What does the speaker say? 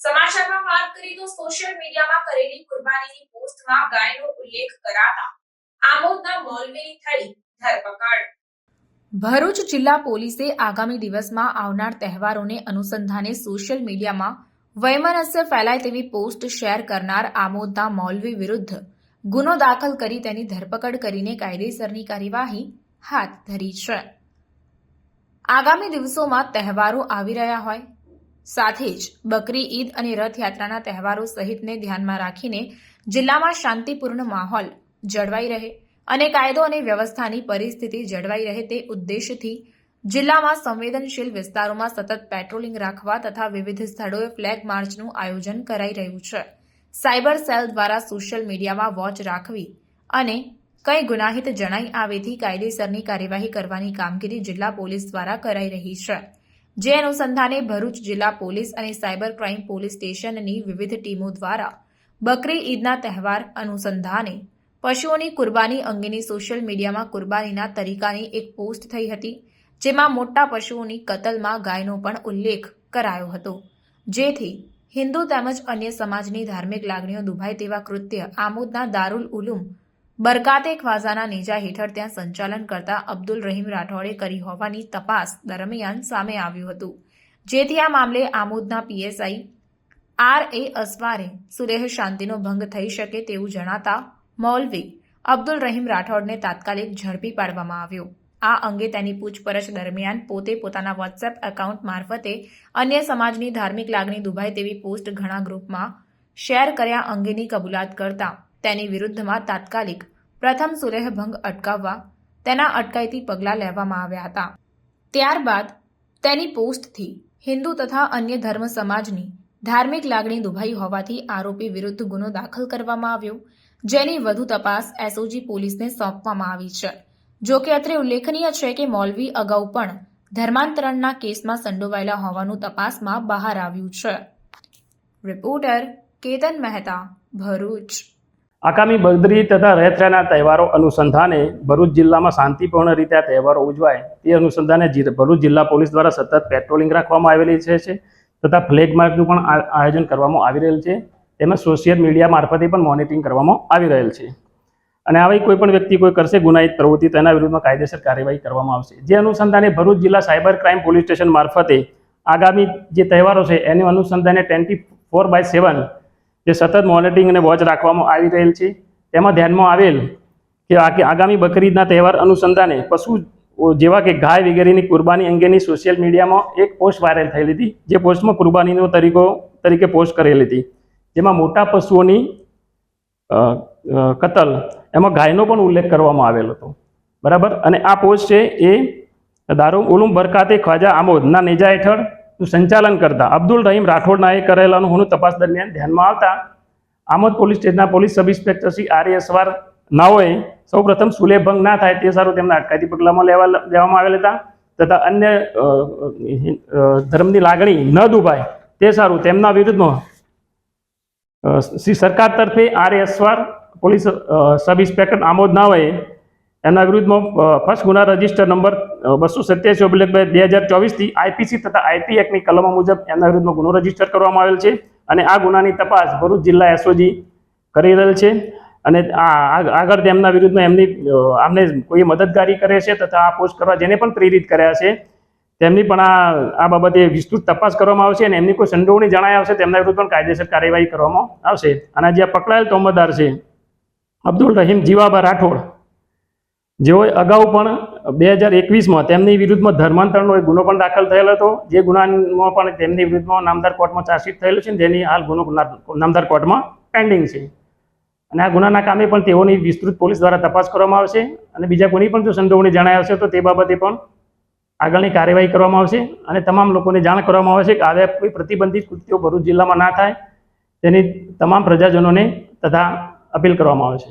સમાચારમાં વાત કરીએ તો સોશિયલ મીડિયામાં કરેલી કુરબાનીની પોસ્ટમાં ગાયનો ઉલ્લેખ કરાતા આમોદના મૌલવીની થઈ ધરપકડ। ભરૂચ જિલ્લા પોલીસે આગામી દિવસમાં આવનાર તહેવારોને અનુસંધાને સોશિયલ મીડિયામાં વૈમનસ્ય ફેલાય તેવી પોસ્ટ શેર કરનાર આમોદના મૌલવી વિરુદ્ધ ગુનો દાખલ કરી તેની ધરપકડ કરીને કાયદેસરની કાર્યવાહી હાથ ધરી છે। આગામી દિવસોમાં તહેવારો આવી રહ્યા હોય સાથે જ બકરી ઈદ અને રથયાત્રાના તહેવારો સહિતને ધ્યાનમાં રાખીને જિલ્લામાં શાંતિપૂર્ણ માહોલ જળવાઈ રહે અને કાયદો અને વ્યવસ્થાની પરિસ્થિતિ જળવાઈ રહે તે ઉદ્દેશથી જિલ્લામાં સંવેદનશીલ વિસ્તારોમાં સતત પેટ્રોલિંગ રાખવા તથા વિવિધ સ્થળોએ ફ્લેગ માર્ચનું આયોજન કરાઈ રહ્યું છે। સાયબર સેલ દ્વારા સોશિયલ મીડિયામાં વોચ રાખવી અને કંઈ ગુનાહિત જણાઈ આવેથી કાયદેસરની કાર્યવાહી કરવાની કામગીરી જિલ્લા પોલીસ દ્વારા કરાઈ રહી છે। જે અનુસંધાને ભરૂચ જિલ્લા પોલીસ અને સાયબર ક્રાઇમ પોલીસ સ્ટેશનની વિવિધ ટીમો દ્વારા બકરી ઈદના તહેવાર અનુસંધાને પશુઓની કુરબાની અંગેની સોશિયલ મીડિયામાં કુરબાનીના તરીકાની એક પોસ્ટ થઈ હતી, જેમાં મોટા પશુઓની કતલમાં ગાયનો પણ ઉલ્લેખ કરાયો હતો, જેથી હિન્દુ તેમજ અન્ય સમાજની ધાર્મિક લાગણીઓ દુભાય તેવા કૃત્ય આમોદના દારૂલ ઉલુમ બરકાતે ખ્વાઝાના નેજા હેઠળ ત્યાં સંચાલન કરતા અબ્દુલ રહીમ રાઠોડે કરી હોવાની તપાસ દરમિયાન સામે આવ્યું હતું, જેથી આ મામલે આમોદના પીએસઆઈ આર.એ. અસવારે સુલેહ શાંતિનો ભંગ થઈ શકે તેવું જણાતા મૌલવી અબ્દુલ રહીમ રાઠોડને તાત્કાલિક ઝડપી પાડવામાં આવ્યો। આ અંગે તેની પૂછપરછ દરમિયાન પોતે પોતાના વોટ્સએપ એકાઉન્ટ મારફતે અન્ય સમાજની ધાર્મિક લાગણી દુભાય તેવી પોસ્ટ ઘણા ગ્રુપમાં શેર કર્યા અંગેની કબૂલાત કરતા તેની વિરુદ્ધમાં તાત્કાલિક પ્રથમ સુલેહ ભંગ અટકાવવા તેના અટકાયતી પગલાં લેવામાં આવ્યા હતા। ત્યારબાદ તેની પોસ્ટથી હિન્દુ તથા અન્ય ધર્મ સમાજની ધાર્મિક લાગણી દુભાઈ હોવાથી આરોપી વિરુદ્ધ ગુનો દાખલ કરવામાં આવ્યો, જેની વધુ તપાસ એસઓજી પોલીસને સોંપવામાં આવી છે। જો કે અત્રે ઉલ્લેખનીય છે કે મૌલવી અગાઉ પણ ધર્માંતરણના કેસમાં સંડોવાયેલા હોવાનું તપાસમાં બહાર આવ્યું છે। રિપોર્ટર કેતન મહેતા, ભરૂચ। આગામી બકરી તથા રથયાત્રાના તહેવારો અનુસંધાને ભરૂચ જિલ્લામાં શાંતિપૂર્ણ રીતે આ તહેવારો ઉજવાય તે અનુસંધાને ભરૂચ જિલ્લા પોલીસ દ્વારા સતત પેટ્રોલિંગ રાખવામાં આવેલી છે તથા ફ્લેગ માર્ચનું પણ આયોજન કરવામાં આવી રહેલ છે। તેમજ સોશિયલ મીડિયા મારફતે પણ મોનિટરિંગ કરવામાં આવી રહેલ છે અને આવી કોઈ પણ વ્યક્તિ કોઈ કરશે ગુનાહિત પ્રવૃત્તિ તેના વિરુદ્ધમાં કાયદેસર કાર્યવાહી કરવામાં આવશે। જે અનુસંધાને ભરૂચ જિલ્લા સાયબર ક્રાઇમ પોલીસ સ્ટેશન મારફતે આગામી જે તહેવારો છે એનું અનુસંધાને 24/7 જે સતત મોનિટરિંગ અને વોચ રાખવામાં આવી રહેલ છે। તેમાં ધ્યાનમાં આવેલ કે આગામી બકરીદના તહેવાર અનુસંધાને પશુ જેવા કે ગાય વગેરેની કુરબાની અંગેની સોશિયલ મીડિયામાં એક પોસ્ટ વાયરલ થયેલી હતી, જે પોસ્ટમાં કુરબાનીનો તરીકે પોસ્ટ કરેલી હતી, જેમાં મોટા પશુઓની કતલ એમાં ગાયનો પણ ઉલ્લેખ કરવામાં આવેલો હતો, બરાબર। અને આ પોસ્ટ છે એ દારૂલ ઉલુમ બરકાતે ખ્વાજા આમોદના નેજા હેઠળ સંચાલન કરતા અબ્દુલ રહીમ રાઠોડનાએ કરેલાનું હોવાનું તપાસ દરમિયાન ધ્યાનમાં આવતા આમોદ પોલીસ સ્ટેશનના police sub inspector Shri આર.એ. Aswar નાઓએ સૌપ્રથમ સુલેહ ભંગ ના થાય તે સારું તેમના અટકાયતી પગલામાં લેવામાં આવેલ હતા તથા અન્ય ધર્મની લાગણી ન દુભાય તે સારું તેમના વિરુદ્ધમાં શ્રી સરકાર તરફે આર.એ. Aswar police sub inspector Amod નાઓએ એમના વિરુદ્ધમાં ફર્સ્ટ ગુના રજિસ્ટર નંબર 287/2024 આઈપીસી તથા આઈટી એક્ટની કલમો મુજબ એમના વિરુદ્ધમાં ગુનો રજીસ્ટર કરવામાં આવેલ છે અને આ ગુનાની તપાસ ભરૂચ જિલ્લા એસઓજી કરી રહેલ છે અને આગળ તેમના વિરુદ્ધમાં આમને કોઈ મદદગારી કરે છે તથા આ પોસ્ટ કરવા જેને પણ પ્રેરિત કર્યા છે તેમની પણ આ બાબતે વિસ્તૃત તપાસ કરવામાં આવશે અને એમની કોઈ સંડોવણી જણાય આવશે તેમના વિરુદ્ધ પણ કાયદેસર કાર્યવાહી કરવામાં આવશે। અને જે પકડાયેલ તોમતદાર છે અબ્દુલ રહીમ જીવાબા રાઠોડ, જેઓ અગાઉ પણ 2021માં તેમની વિરુદ્ધમાં ધર્માંતરણનો એક ગુનો પણ દાખલ થયેલો હતો, જે ગુનામાં પણ તેમની વિરુદ્ધમાં નામદાર કોર્ટમાં ચાર્જશીટ થયેલું છે, જેની હાલ ગુનો નામદાર કોર્ટમાં પેન્ડિંગ છે અને આ ગુનાના કામે પણ તેઓની વિસ્તૃત પોલીસ દ્વારા તપાસ કરવામાં આવશે અને બીજા કોની પણ જો સંડોવણી જણાય આવશે તો તે બાબતે પણ આગળની કાર્યવાહી કરવામાં આવશે અને તમામ લોકોને જાણ કરવામાં આવશે કે આવા કોઈ પ્રતિબંધિત કૃત્યો ભરૂચ જિલ્લામાં ના થાય તેની તમામ પ્રજાજનોને તથા અપીલ કરવામાં આવે છે।